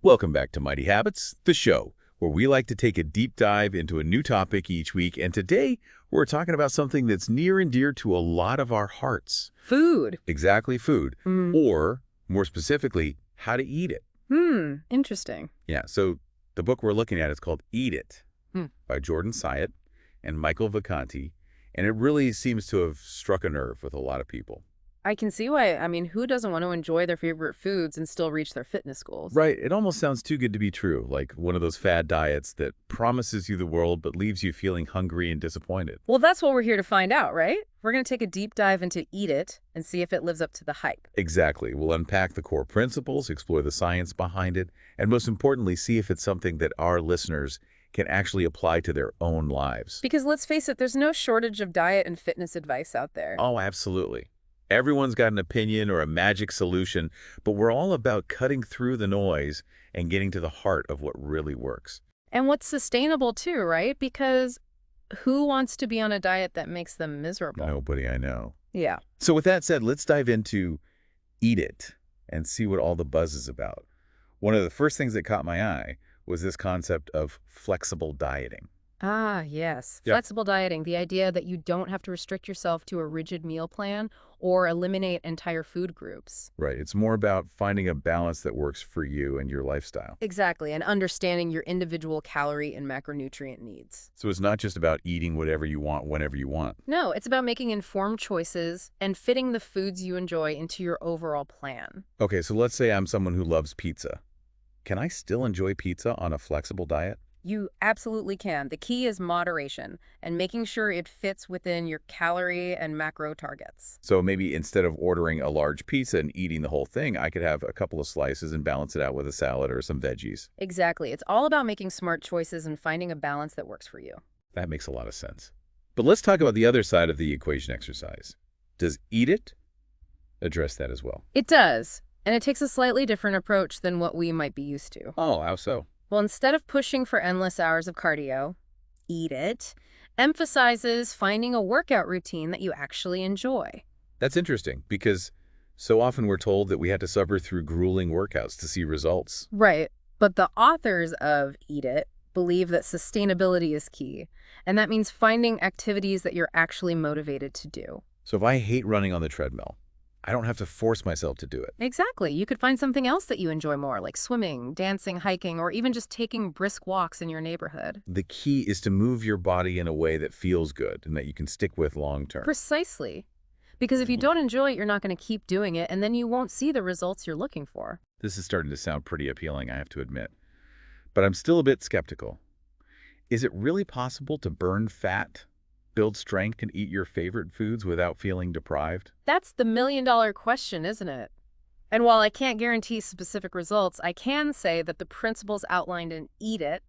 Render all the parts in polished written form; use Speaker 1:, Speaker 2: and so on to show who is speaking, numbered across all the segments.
Speaker 1: Welcome back to Mighty Habits, the show where we like to take a deep dive into a new topic each week. And today, we're talking about something that's near and dear to a lot of our hearts.
Speaker 2: Food.
Speaker 1: Exactly, food.
Speaker 2: Mm.
Speaker 1: Or, more specifically, how to eat it.
Speaker 2: Interesting.
Speaker 1: Yeah, so the book we're looking at is called Eat It by Jordan Syatt and Michael Vacanti. And it really seems to have struck a nerve with a lot of people.
Speaker 2: I can see why. I mean, who doesn't want to enjoy their favorite foods and still reach their fitness goals?
Speaker 1: Right. It almost sounds too good to be true, like one of those fad diets that promises you the world but leaves you feeling hungry and disappointed.
Speaker 2: Well, that's what we're here to find out, right? We're going to take a deep dive into Eat It and see if it lives up to the hype.
Speaker 1: Exactly. We'll unpack the core principles, explore the science behind it, and most importantly, see if it's something that our listeners can actually apply to their own lives.
Speaker 2: Because let's face it, there's no shortage of diet and fitness advice out there.
Speaker 1: Oh, absolutely. Everyone's got an opinion or a magic solution, but we're all about cutting through the noise and getting to the heart of what really works.
Speaker 2: And what's sustainable too, right? Because who wants to be on a diet that makes them miserable?
Speaker 1: Nobody I know.
Speaker 2: Yeah.
Speaker 1: So with that said, let's dive into Eat It and see what all the buzz is about. One of the first things that caught my eye was this concept of flexible dieting.
Speaker 2: Ah, yes.
Speaker 1: Yep.
Speaker 2: Flexible dieting, the idea that you don't have to restrict yourself to a rigid meal plan or eliminate entire food groups.
Speaker 1: Right. It's more about finding a balance that works for you and your lifestyle.
Speaker 2: Exactly, and understanding your individual calorie and macronutrient needs.
Speaker 1: So it's not just about eating whatever you want whenever you want.
Speaker 2: No, it's about making informed choices and fitting the foods you enjoy into your overall plan.
Speaker 1: Okay, so let's say I'm someone who loves pizza. Can I still enjoy pizza on a flexible diet?
Speaker 2: You absolutely can. The key is moderation and making sure it fits within your calorie and macro targets.
Speaker 1: So maybe instead of ordering a large pizza and eating the whole thing, I could have a couple of slices and balance it out with a salad or some veggies.
Speaker 2: Exactly. It's all about making smart choices and finding a balance that works for you.
Speaker 1: That makes a lot of sense. But let's talk about the other side of the equation exercise. Does Eat It address that as well?
Speaker 2: It does, and it takes a slightly different approach than what we might be used to.
Speaker 1: Oh, how so?
Speaker 2: Well, instead of pushing for endless hours of cardio, Eat It emphasizes finding a workout routine that you actually enjoy.
Speaker 1: That's interesting because so often we're told that we had to suffer through grueling workouts to see results.
Speaker 2: Right, but the authors of Eat It believe that sustainability is key, and that means finding activities that you're actually motivated to do.
Speaker 1: So if I hate running on the treadmill, I don't have to force myself to do it.
Speaker 2: Exactly. You could find something else that you enjoy more, like swimming, dancing, hiking, or even just taking brisk walks in your neighborhood.
Speaker 1: The key is to move your body in a way that feels good and that you can stick with long term.
Speaker 2: Precisely. Because if you don't enjoy it, you're not going to keep doing it, and then you won't see the results you're looking for.
Speaker 1: This is starting to sound pretty appealing, I have to admit. But I'm still a bit skeptical. Is it really possible to burn fat, build strength, and eat your favorite foods without feeling deprived?
Speaker 2: That's the million-dollar question, isn't it? And while I can't guarantee specific results, I can say that the principles outlined in Eat It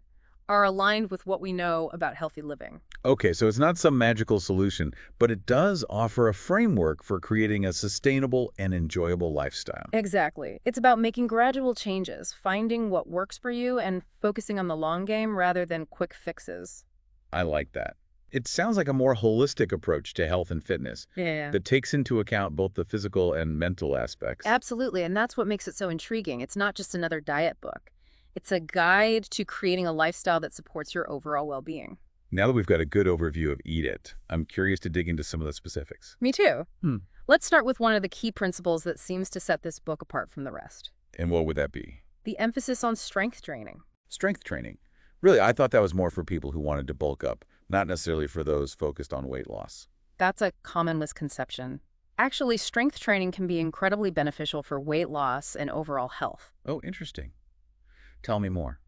Speaker 2: are aligned with what we know about healthy living.
Speaker 1: Okay, so it's not some magical solution, but it does offer a framework for creating a sustainable and enjoyable lifestyle.
Speaker 2: Exactly. It's about making gradual changes, finding what works for you, and focusing on the long game rather than quick fixes.
Speaker 1: I like that. It sounds like a more holistic approach to health and fitness
Speaker 2: Yeah.
Speaker 1: that takes into account both the physical and mental aspects.
Speaker 2: Absolutely, and that's what makes it so intriguing. It's not just another diet book. It's a guide to creating a lifestyle that supports your overall well-being.
Speaker 1: Now that we've got a good overview of Eat It, I'm curious to dig into some of the specifics.
Speaker 2: Me too.
Speaker 1: Hmm.
Speaker 2: Let's start with one of the key principles that seems to set this book apart from the rest.
Speaker 1: And what would that be?
Speaker 2: The emphasis on strength training.
Speaker 1: Strength training. Really, I thought that was more for people who wanted to bulk up, not necessarily for those focused on weight loss.
Speaker 2: That's a common misconception. Actually, strength training can be incredibly beneficial for weight loss and overall health.
Speaker 1: Oh, interesting. Tell me more.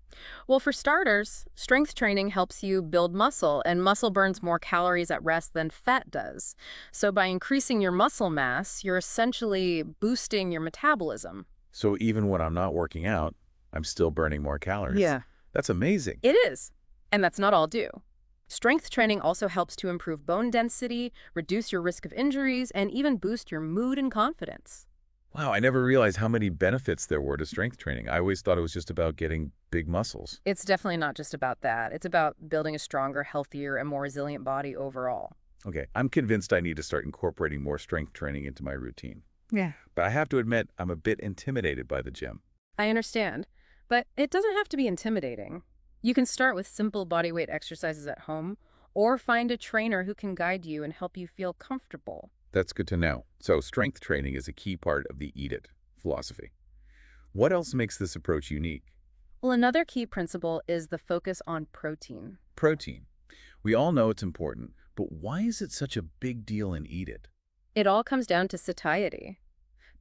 Speaker 2: Well, for starters, strength training helps you build muscle, and muscle burns more calories at rest than fat does. So by increasing your muscle mass, you're essentially boosting your metabolism.
Speaker 1: So even when I'm not working out, I'm still burning more calories. That's amazing.
Speaker 2: It is. And that's not all due. Strength training also helps to improve bone density, reduce your risk of injuries, and even boost your mood and confidence.
Speaker 1: Wow, I never realized how many benefits there were to strength training. I always thought it was just about getting big muscles.
Speaker 2: It's definitely not just about that. It's about building a stronger, healthier, and more resilient body overall.
Speaker 1: Okay, I'm convinced I need to start incorporating more strength training into my routine.
Speaker 2: Yeah.
Speaker 1: But I have to admit, I'm a bit intimidated by the gym.
Speaker 2: I understand. But it doesn't have to be intimidating. You can start with simple bodyweight exercises at home or find a trainer who can guide you and help you feel comfortable.
Speaker 1: That's good to know. So strength training is a key part of the Eat It philosophy. What else makes this approach unique?
Speaker 2: Well, another key principle is the focus on protein.
Speaker 1: Protein. We all know it's important, but why is it such a big deal in Eat It?
Speaker 2: It all comes down to satiety.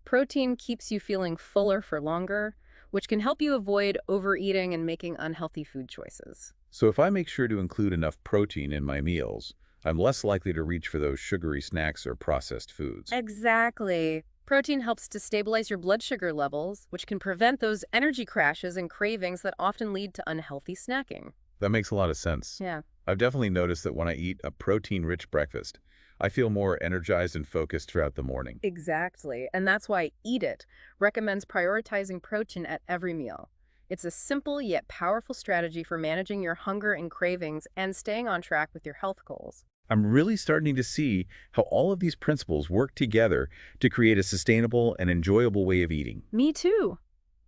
Speaker 2: Protein keeps you feeling fuller for longer, which can help you avoid overeating and making unhealthy food choices.
Speaker 1: So if I make sure to include enough protein in my meals, I'm less likely to reach for those sugary snacks or processed foods.
Speaker 2: Exactly. Protein helps to stabilize your blood sugar levels, which can prevent those energy crashes and cravings that often lead to unhealthy snacking.
Speaker 1: That makes a lot of sense.
Speaker 2: Yeah.
Speaker 1: I've definitely noticed that when I eat a protein-rich breakfast, I feel more energized and focused throughout the morning.
Speaker 2: Exactly. And that's why Eat It recommends prioritizing protein at every meal. It's a simple yet powerful strategy for managing your hunger and cravings and staying on track with your health goals.
Speaker 1: I'm really starting to see how all of these principles work together to create a sustainable and enjoyable way of eating.
Speaker 2: Me too.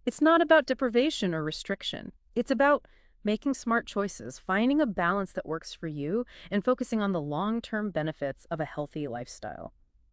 Speaker 2: It's not about deprivation or restriction. It's about making smart choices, finding a balance that works for you, and focusing on the long-term benefits of a healthy lifestyle.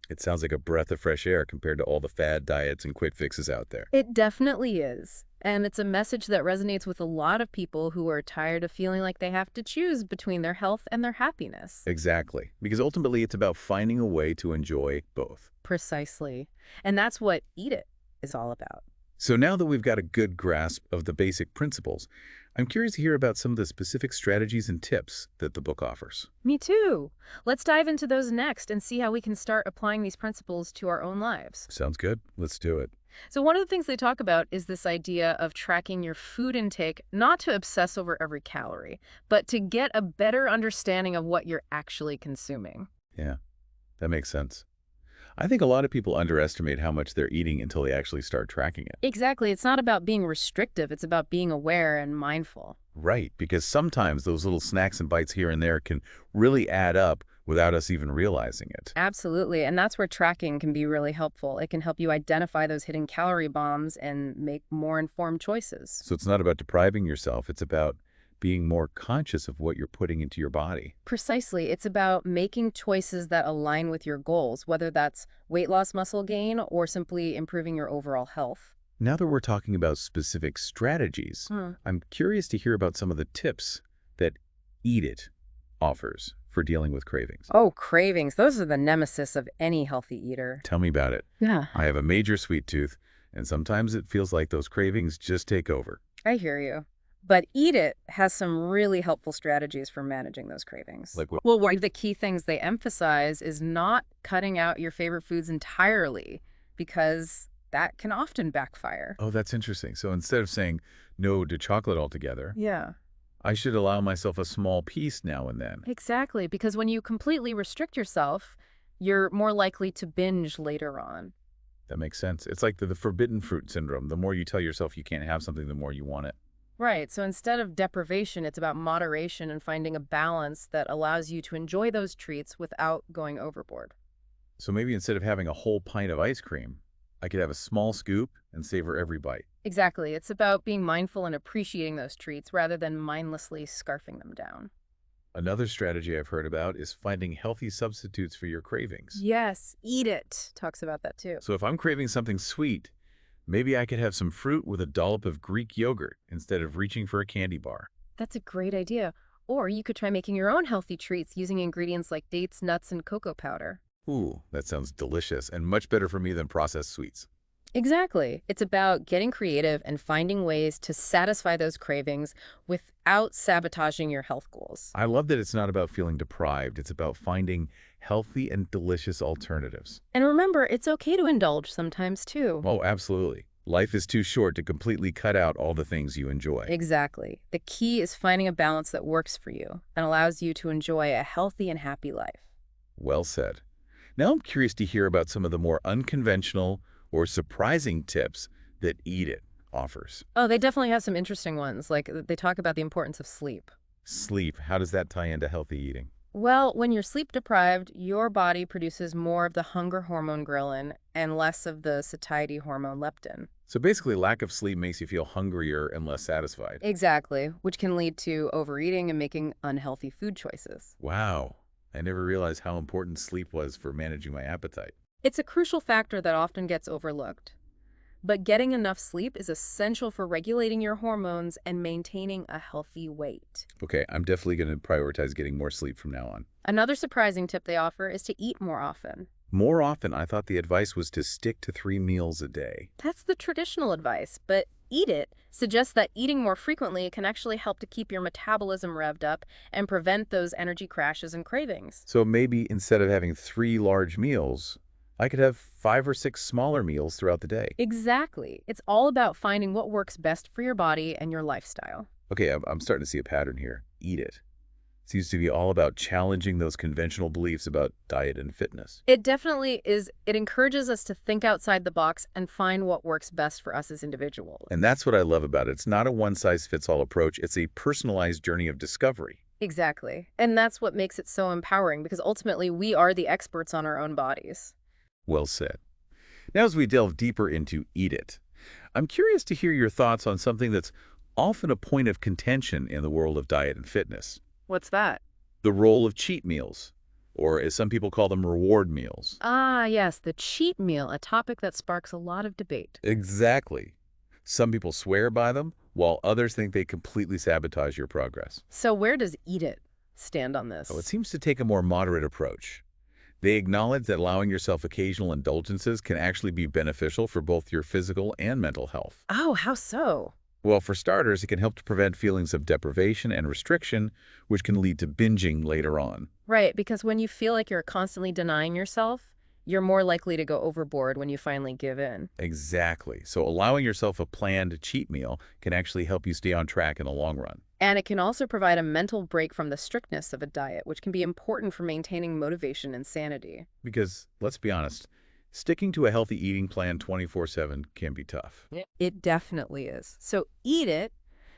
Speaker 1: It sounds like a breath of fresh air compared to all the fad diets and quick fixes out there.
Speaker 2: It definitely is. And it's a message that resonates with a lot of people who are tired of feeling like they have to choose between their health and their happiness.
Speaker 1: Exactly. Because ultimately it's about finding a way to enjoy both.
Speaker 2: Precisely. And that's what Eat It is all about.
Speaker 1: So now that we've got a good grasp of the basic principles, I'm curious to hear about some of the specific strategies and tips that the book offers.
Speaker 2: Me too. Let's dive into those next and see how we can start applying these principles to our own lives.
Speaker 1: Sounds good. Let's do it.
Speaker 2: So one of the things they talk about is this idea of tracking your food intake, not to obsess over every calorie, but to get a better understanding of what you're actually consuming.
Speaker 1: Yeah, that makes sense. I think a lot of people underestimate how much they're eating until they actually start tracking it.
Speaker 2: Exactly. It's not about being restrictive. It's about being aware and mindful.
Speaker 1: Right, because sometimes those little snacks and bites here and there can really add up without us even realizing it.
Speaker 2: Absolutely. And that's where tracking can be really helpful. It can help you identify those hidden calorie bombs and make more informed choices.
Speaker 1: So it's not about depriving yourself, it's about being more conscious of what you're putting into your body.
Speaker 2: Precisely. It's about making choices that align with your goals, whether that's weight loss, muscle gain, or simply improving your overall health.
Speaker 1: Now that we're talking about specific strategies, I'm curious to hear about some of the tips that Eat It offers for dealing with cravings.
Speaker 2: Oh, cravings. Those are the nemesis of any healthy eater.
Speaker 1: Tell me about it.
Speaker 2: Yeah,
Speaker 1: I have a major sweet tooth, and sometimes it feels like those cravings just take over.
Speaker 2: I hear you. But Eat It has some really helpful strategies for managing those cravings.
Speaker 1: Like what?
Speaker 2: Well, one of the key things they emphasize is not cutting out your favorite foods entirely, because that can often backfire.
Speaker 1: Oh, that's interesting. So instead of saying no to chocolate altogether,
Speaker 2: Yeah.
Speaker 1: I should allow myself a small piece now and then.
Speaker 2: Exactly, because when you completely restrict yourself, you're more likely to binge later on.
Speaker 1: That makes sense. It's like the forbidden fruit syndrome. The more you tell yourself you can't have something, the more you want it.
Speaker 2: Right, so instead of deprivation, it's about moderation and finding a balance that allows you to enjoy those treats without going overboard.
Speaker 1: So maybe instead of having a whole pint of ice cream, I could have a small scoop and savor every bite.
Speaker 2: Exactly, it's about being mindful and appreciating those treats rather than mindlessly scarfing them down.
Speaker 1: Another strategy I've heard about is finding healthy substitutes for your cravings.
Speaker 2: Yes, Eat It talks about that too.
Speaker 1: So if I'm craving something sweet, maybe I could have some fruit with a dollop of Greek yogurt instead of reaching for a candy bar.
Speaker 2: That's a great idea. Or you could try making your own healthy treats using ingredients like dates, nuts, and cocoa powder.
Speaker 1: Ooh, that sounds delicious and much better for me than processed sweets.
Speaker 2: Exactly. It's about getting creative and finding ways to satisfy those cravings without sabotaging your health goals.
Speaker 1: I love that it's not about feeling deprived. It's about finding healthy and delicious alternatives.
Speaker 2: And remember, it's okay to indulge sometimes too.
Speaker 1: Oh, absolutely. Life is too short to completely cut out all the things you enjoy.
Speaker 2: Exactly. The key is finding a balance that works for you and allows you to enjoy a healthy and happy life.
Speaker 1: Well said. Now I'm curious to hear about some of the more unconventional or surprising tips that Eat It offers.
Speaker 2: Oh, they definitely have some interesting ones. Like they talk about the importance of sleep.
Speaker 1: Sleep, how does that tie into healthy eating?
Speaker 2: Well, when you're sleep deprived, your body produces more of the hunger hormone ghrelin and less of the satiety hormone leptin.
Speaker 1: So basically, lack of sleep makes you feel hungrier and less satisfied.
Speaker 2: Exactly, which can lead to overeating and making unhealthy food choices.
Speaker 1: Wow. I never realized how important sleep was for managing my appetite.
Speaker 2: It's a crucial factor that often gets overlooked. But getting enough sleep is essential for regulating your hormones and maintaining a healthy weight.
Speaker 1: Okay, I'm definitely going to prioritize getting more sleep from now on.
Speaker 2: Another surprising tip they offer is to eat more often.
Speaker 1: More often, I thought the advice was to stick to 3 meals a day.
Speaker 2: That's the traditional advice, but Eat It suggests that eating more frequently can actually help to keep your metabolism revved up and prevent those energy crashes and cravings.
Speaker 1: So maybe instead of having 3 large meals, I could have 5 or 6 smaller meals throughout the day.
Speaker 2: Exactly. It's all about finding what works best for your body and your lifestyle.
Speaker 1: Okay, I'm starting to see a pattern here. Eat it. Seems to be all about challenging those conventional beliefs about diet and fitness.
Speaker 2: It definitely is. It encourages us to think outside the box and find what works best for us as individuals.
Speaker 1: And that's what I love about it. It's not a one-size-fits-all approach. It's a personalized journey of discovery.
Speaker 2: Exactly. And that's what makes it so empowering because ultimately we are the experts on our own bodies.
Speaker 1: Well said. Now, as we delve deeper into Eat It, I'm curious to hear your thoughts on something that's often a point of contention in the world of diet and fitness:
Speaker 2: What's that?
Speaker 1: the role of cheat meals, or as some people call them, reward meals.
Speaker 2: Ah, yes, the cheat meal, a topic that sparks a lot of debate.
Speaker 1: Exactly. Some people swear by them, while others think they completely sabotage your progress.
Speaker 2: So where does Eat It stand on
Speaker 1: Oh, it
Speaker 2: this?
Speaker 1: seems to take a more moderate approach. They acknowledge that allowing yourself occasional indulgences can actually be beneficial for both your physical and mental health.
Speaker 2: Oh, how so?
Speaker 1: Well, for starters, it can help to prevent feelings of deprivation and restriction, which can lead to binging later on.
Speaker 2: Right, because when you feel like you're constantly denying yourself, you're more likely to go overboard when you finally give in.
Speaker 1: Exactly. So allowing yourself a planned cheat meal can actually help you stay on track in the long run.
Speaker 2: And it can also provide a mental break from the strictness of a diet, which can be important for maintaining motivation and sanity.
Speaker 1: Because, let's be honest, sticking to a healthy eating plan 24/7 can be tough.
Speaker 2: Yeah. It definitely is. So Eat It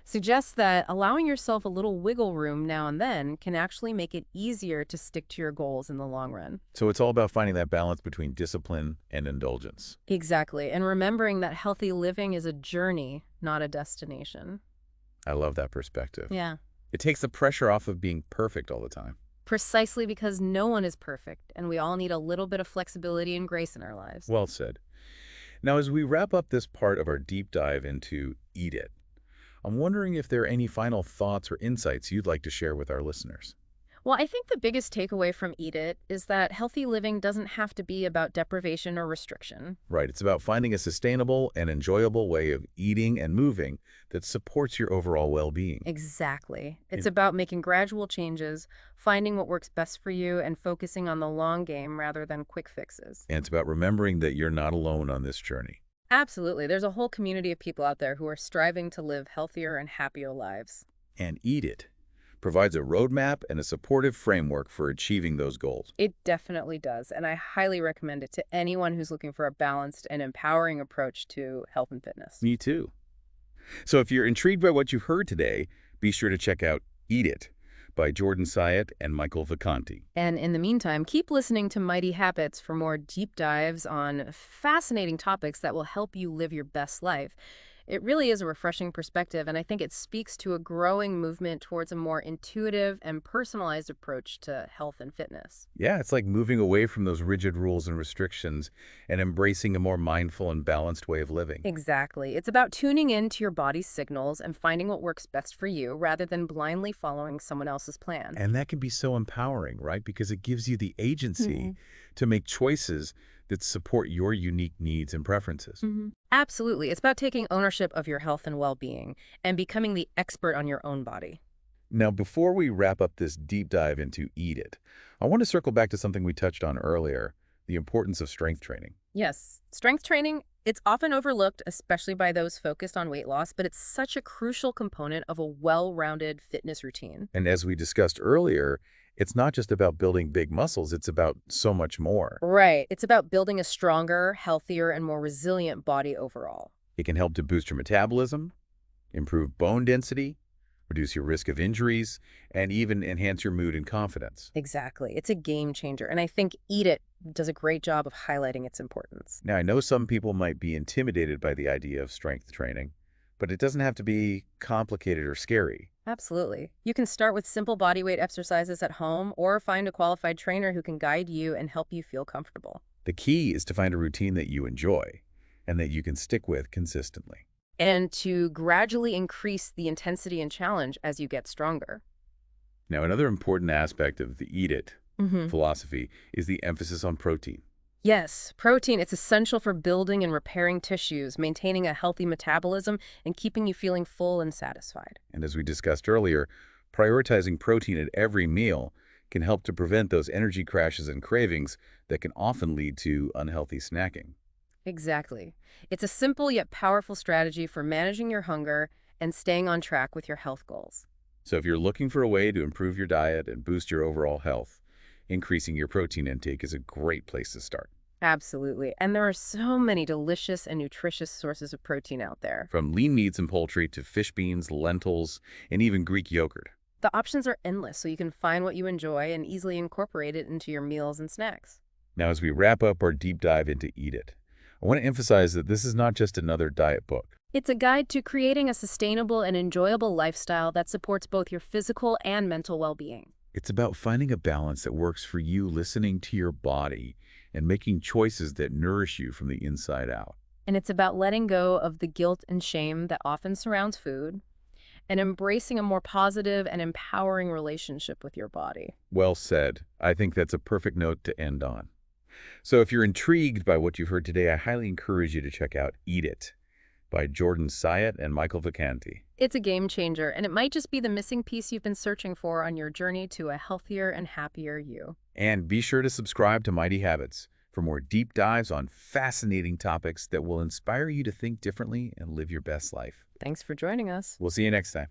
Speaker 2: suggests that allowing yourself a little wiggle room now and then can actually make it easier to stick to your goals in the long run.
Speaker 1: So it's all about finding that balance between discipline and indulgence.
Speaker 2: Exactly. And remembering that healthy living is a journey, not a destination.
Speaker 1: I love that perspective.
Speaker 2: Yeah.
Speaker 1: It takes the pressure off of being perfect all the time.
Speaker 2: Precisely because no one is perfect, and we all need a little bit of flexibility and grace in our lives.
Speaker 1: Well said. Now, as we wrap up this part of our deep dive into Eat It, I'm wondering if there are any final thoughts or insights you'd like to share with our listeners.
Speaker 2: Well, I think the biggest takeaway from Eat It is that healthy living doesn't have to be about deprivation or restriction.
Speaker 1: Right, it's about finding a sustainable and enjoyable way of eating and moving that supports your overall well-being.
Speaker 2: Exactly. It's
Speaker 1: And,
Speaker 2: about making gradual changes, finding what works best for you, and focusing on the long game rather than quick fixes.
Speaker 1: and it's about remembering that you're not alone on this journey.
Speaker 2: Absolutely. There's a whole community of people out there who are striving to live healthier and happier lives.
Speaker 1: And Eat It provides a roadmap and a supportive framework for achieving those goals.
Speaker 2: It definitely does, and I highly recommend it to anyone who's looking for a balanced and empowering approach to health and fitness.
Speaker 1: Me too. So if you're intrigued by what you've heard today, be sure to check out Eat It by Jordan Syatt and Michael Vacanti.
Speaker 2: And in the meantime, keep listening to Mighty Habits for more deep dives on fascinating topics that will help you live your best life. It really is a refreshing perspective, and I think it speaks to a growing movement towards a more intuitive and personalized approach to health and fitness.
Speaker 1: Yeah, it's like moving away from those rigid rules and restrictions and embracing a more mindful and balanced way of living.
Speaker 2: Exactly. It's about tuning in to your body's signals and finding what works best for you rather than blindly following someone else's plan.
Speaker 1: And that can be so empowering, right? Because it gives you the agency to make choices that support your unique needs and preferences.
Speaker 2: Absolutely. It's about taking ownership of your health and well-being and becoming the expert on your own body.
Speaker 1: Now, before we wrap up this deep dive into Eat It, I want to circle back to something we touched on earlier: the importance of strength training.
Speaker 2: Yes, strength training, it's often overlooked, especially by those focused on weight loss, but it's such a crucial component of a well-rounded fitness routine.
Speaker 1: And as we discussed earlier, it's not just about building big muscles, it's about so much more.
Speaker 2: Right. It's about building a stronger, healthier, and more resilient body overall.
Speaker 1: It can help to boost your metabolism, improve bone density, reduce your risk of injuries, and even enhance your mood and confidence.
Speaker 2: Exactly. It's a game changer. And I think Eat It does a great job of highlighting its importance.
Speaker 1: Now, I know some people might be intimidated by the idea of strength training, but it doesn't have to be complicated or scary.
Speaker 2: Absolutely. You can start with simple bodyweight exercises at home or find a qualified trainer who can guide you and help you feel comfortable.
Speaker 1: The key is to find a routine that you enjoy and that you can stick with consistently.
Speaker 2: And to gradually increase the intensity and challenge as you get stronger.
Speaker 1: Now, another important aspect of the Eat It
Speaker 2: Hmm.
Speaker 1: philosophy is the emphasis on protein.
Speaker 2: Yes, protein, it's essential for building and repairing tissues, maintaining a healthy metabolism, and keeping you feeling full and satisfied.
Speaker 1: And as we discussed earlier, prioritizing protein at every meal can help to prevent those energy crashes and cravings that can often lead to unhealthy snacking.
Speaker 2: Exactly. It's a simple yet powerful strategy for managing your hunger and staying on track with your health goals.
Speaker 1: So if you're looking for a way to improve your diet and boost your overall health, increasing your protein intake is a great place to start.
Speaker 2: Absolutely. And there are so many delicious and nutritious sources of protein out there.
Speaker 1: From lean meats and poultry to fish beans, lentils, and even Greek yogurt.
Speaker 2: The options are endless, so you can find what you enjoy and easily incorporate it into your meals and snacks.
Speaker 1: Now, as we wrap up our deep dive into Eat It, I want to emphasize that this is not just another diet book.
Speaker 2: It's a guide to creating a sustainable and enjoyable lifestyle that supports both your physical and mental well-being.
Speaker 1: It's about finding a balance that works for you, listening to your body, and making choices that nourish you from the inside out.
Speaker 2: And it's about letting go of the guilt and shame that often surrounds food and embracing a more positive and empowering relationship with your body.
Speaker 1: Well said. I think that's a perfect note to end on. So if you're intrigued by what you've heard today, I highly encourage you to check out Eat It by Jordan Syatt and Michael Vacanti.
Speaker 2: It's a game changer, and it might just be the missing piece you've been searching for on your journey to a healthier and happier you.
Speaker 1: And be sure to subscribe to Mighty Habits for more deep dives on fascinating topics that will inspire you to think differently and live your best life.
Speaker 2: Thanks for joining us.
Speaker 1: We'll see you next time.